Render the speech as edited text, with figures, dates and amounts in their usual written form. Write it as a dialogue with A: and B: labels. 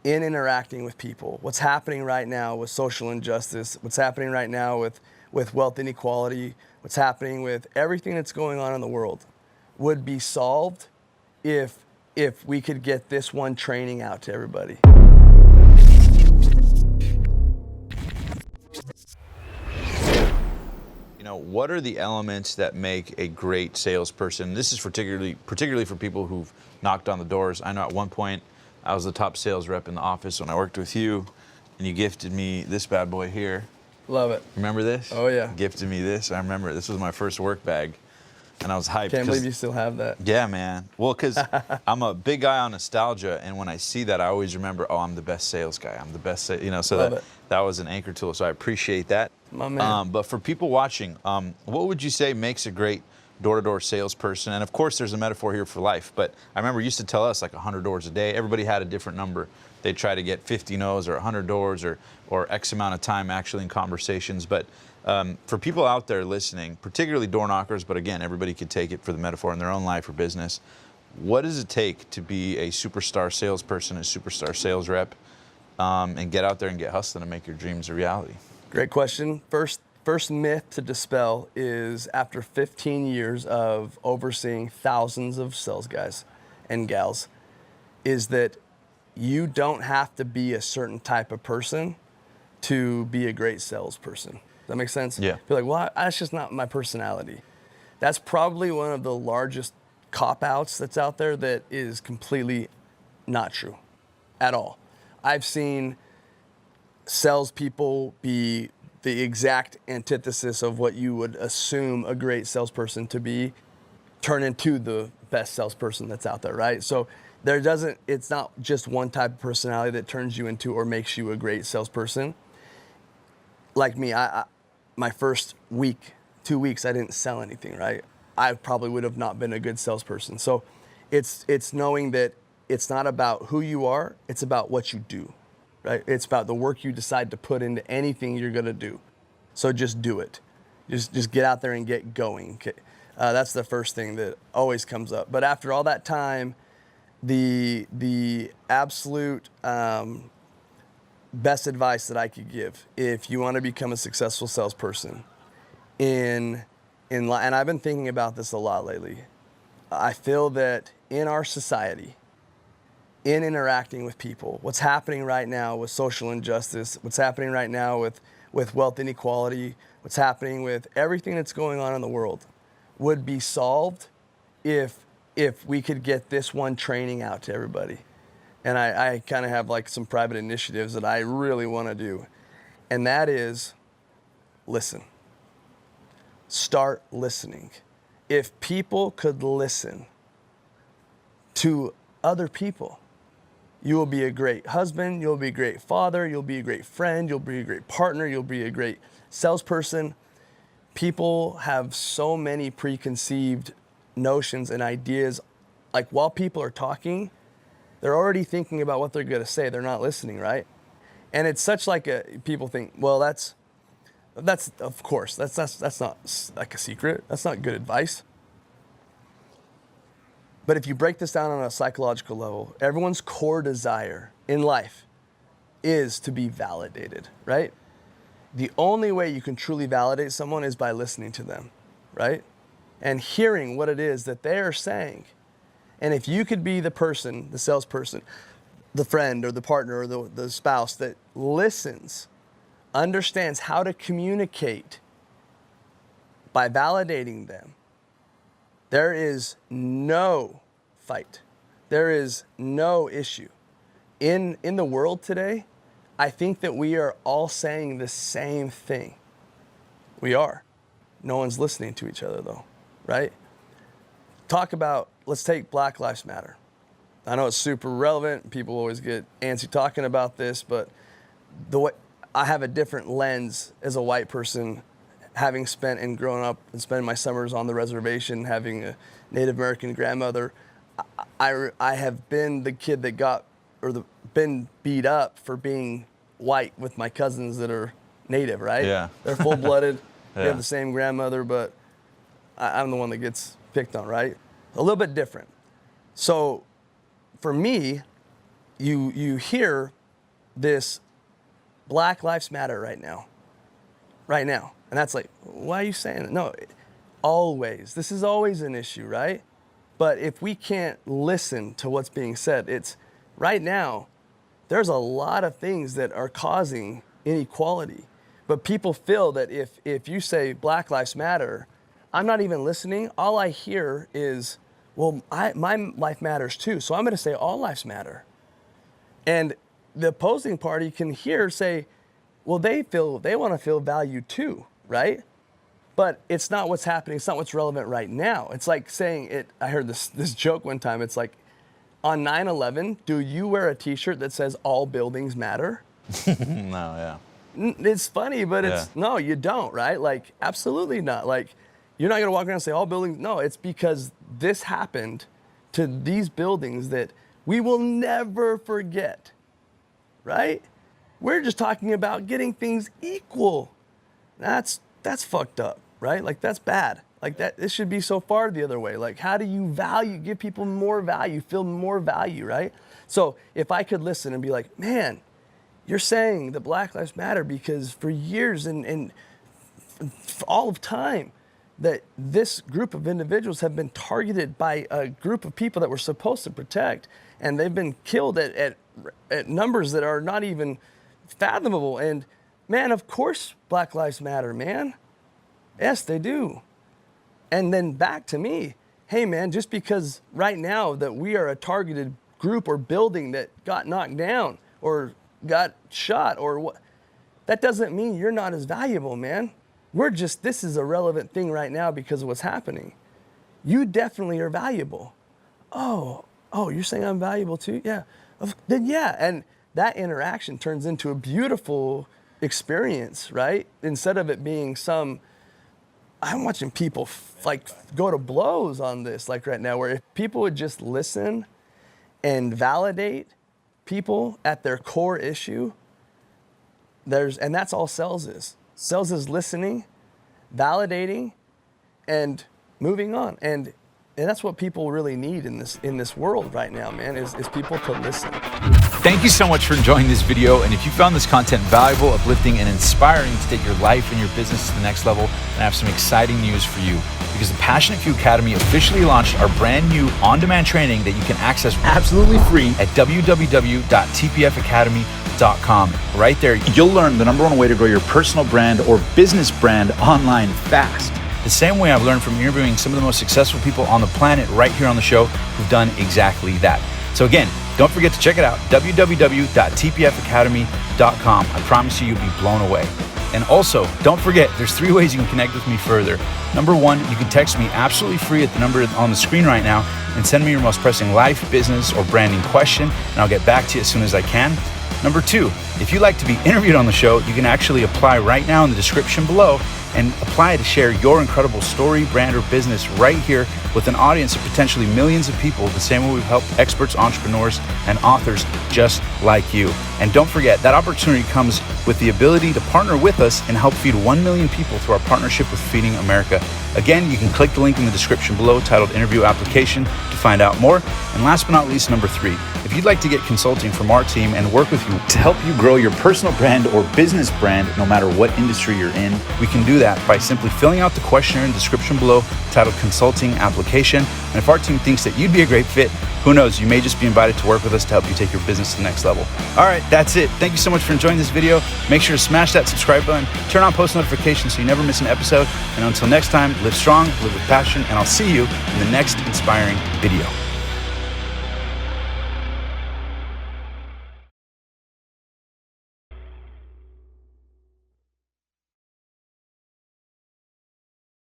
A: in interacting with people, what's happening right now with social injustice, what's happening right now with wealth inequality, what's happening with everything that's going on in the world would be solved if we could get this one training out to everybody.
B: You know, what are the elements that make a great salesperson? This is particularly for people who've knocked on the doors. I know at one point I was the top sales rep in the office when I worked with you, and you gifted me this bad boy here.
A: Love it.
B: Remember this?
A: Oh yeah.
B: Gifted me this. I remember this was my first work bag, and I was hyped.
A: Can't believe you still have that.
B: Yeah, man. Well, because I'm a big guy on nostalgia, and when I see that, I always remember, oh, I'm the best sales guy. I'm the best, so that was an anchor tool. So I appreciate that.
A: My man.
B: But for people watching, what would you say makes a great door-to-door salesperson? And of course, there's a metaphor here for life. But I remember you used to tell us like 100 doors a day. Everybody had a different number. They try to get 50 no's or 100 doors or X amount of time actually in conversations. But for people out there listening, particularly door knockers, but again, everybody could take it for the metaphor in their own life or business. What does it take to be a superstar salesperson, a superstar sales rep, and get out there and get hustling and make your dreams a reality?
A: Great question. First myth to dispel is after 15 years of overseeing thousands of sales guys and gals, is that you don't have to be a certain type of person to be a great salesperson. Does that make sense?
B: Yeah.
A: You're like, well, that's just not my personality. That's probably one of the largest cop-outs that's out there that is completely not true at all. I've seen salespeople be the exact antithesis of what you would assume a great salesperson to be, turn into the best salesperson that's out there, right? So it's not just one type of personality that turns you into or makes you a great salesperson. Like me, my first week, 2 weeks, I didn't sell anything, right? I probably would have not been a good salesperson. So it's knowing that it's not about who you are, it's about what you do. Right? It's about the work you decide to put into anything you're gonna do. So just do it. Just get out there and get going. Okay? That's the first thing that always comes up. But after all that time, the absolute best advice that I could give, if you want to become a successful salesperson, and I've been thinking about this a lot lately. I feel that in our society, in interacting with people, what's happening right now with social injustice, what's happening right now with wealth inequality, what's happening with everything that's going on in the world would be solved if we could get this one training out to everybody. And I kind of have like some private initiatives that I really want to do. And that is listen. Start listening. If people could listen to other people, you will be a great husband, you'll be a great father, you'll be a great friend, you'll be a great partner, you'll be a great salesperson. People have so many preconceived notions and ideas. Like while people are talking, they're already thinking about what they're gonna say. They're not listening, right? And it's such like people think, well, that's of course, that's not like a secret. That's not good advice. But if you break this down on a psychological level, everyone's core desire in life is to be validated, right? The only way you can truly validate someone is by listening to them, right? And hearing what it is that they are saying. And if you could be the person, the salesperson, the friend or the partner or the spouse that listens, understands how to communicate by validating them, there is no fight. There is no issue. In the world today, I think that we are all saying the same thing. We are. No one's listening to each other though, right? Let's take Black Lives Matter. I know it's super relevant. People always get antsy talking about this, but I have a different lens as a white person, having spent and grown up and spent my summers on the reservation, having a Native American grandmother. I have been the kid that been beat up for being white with my cousins that are Native, right?
B: Yeah.
A: They're full-blooded.
B: Yeah.
A: We have the same grandmother, but I'm the one that gets picked on, right? A little bit different. So for me, you hear this Black Lives Matter right now. And that's like, why are you saying it? No, always. This is always an issue, right? But if we can't listen to what's being said, it's right now, there's a lot of things that are causing inequality. But people feel that if you say Black Lives Matter, I'm not even listening. All I hear is, well, my life matters too. So I'm going to say all lives matter. And the opposing party can say, well, they want to feel valued too, right? But it's not what's happening. It's not what's relevant right now. It's like saying it. I heard this joke one time. It's like, on 9/11, do you wear a T-shirt that says all buildings matter?
B: No, yeah.
A: It's funny, but it's no, you don't, right? Like, absolutely not. Like, you're not gonna walk around and say all buildings. No, it's because this happened to these buildings that we will never forget, right? We're just talking about getting things equal. That's fucked up, right? Like, that's bad. Like, that, it should be so far the other way. Like, how do you give people more value, feel more value, right? So if I could listen and be like, man, you're saying that Black Lives Matter because for years and all of time that this group of individuals have been targeted by a group of people that we're supposed to protect, and they've been killed at numbers that are not even fathomable. And man, of course Black Lives Matter, man. Yes, they do. And then back to me, hey man, just because right now that we are a targeted group or building that got knocked down or got shot or what, that doesn't mean you're not as valuable, man. This is a relevant thing right now because of what's happening. You definitely are valuable. Oh, you're saying I'm valuable too? Yeah. Then yeah, and that interaction turns into a beautiful experience, right? Instead of it being I'm watching people go to blows on this right now, where if people would just listen and validate people at their core issue, and that's all sales is. Sales is listening, validating, and moving on. And that's what people really need in this world right now, man, is people to listen.
B: Thank you so much for enjoying this video. And if you found this content valuable, uplifting, and inspiring to take your life and your business to the next level, then I have some exciting news for you. Because the Passionate Few Academy officially launched our brand new on-demand training that you can access absolutely free at www.tpfacademy.com. Right there, you'll learn the #1 way to grow your personal brand or business brand online fast. The same way I've learned from interviewing some of the most successful people on the planet right here on the show who've done exactly that. So again, don't forget to check it out, www.tpfacademy.com. I promise you'll be blown away. And also, don't forget, there's 3 ways you can connect with me further. #1, you can text me absolutely free at the number on the screen right now and send me your most pressing life, business, or branding question, and I'll get back to you as soon as I can. #2, if you'd like to be interviewed on the show, you can actually apply right now in the description below and apply to share your incredible story, brand, or business right here with an audience of potentially millions of people, the same way we've helped experts, entrepreneurs, and authors just like you. And don't forget, that opportunity comes with the ability to partner with us and help feed 1 million people through our partnership with Feeding America. Again, you can click the link in the description below titled Interview Application to find out more. And last but not least, #3, if you'd like to get consulting from our team and work with you to help you grow your personal brand or business brand, no matter what industry you're in, we can do that by simply filling out the questionnaire in the description below titled Consulting Application. And if our team thinks that you'd be a great fit, who knows, you may just be invited to work with us to help you take your business to the next level. All right, that's it. Thank you so much for enjoying this video. Make sure to smash that subscribe button, turn on post notifications so you never miss an episode. And until next time, live strong, live with passion, and I'll see you in the next inspiring video.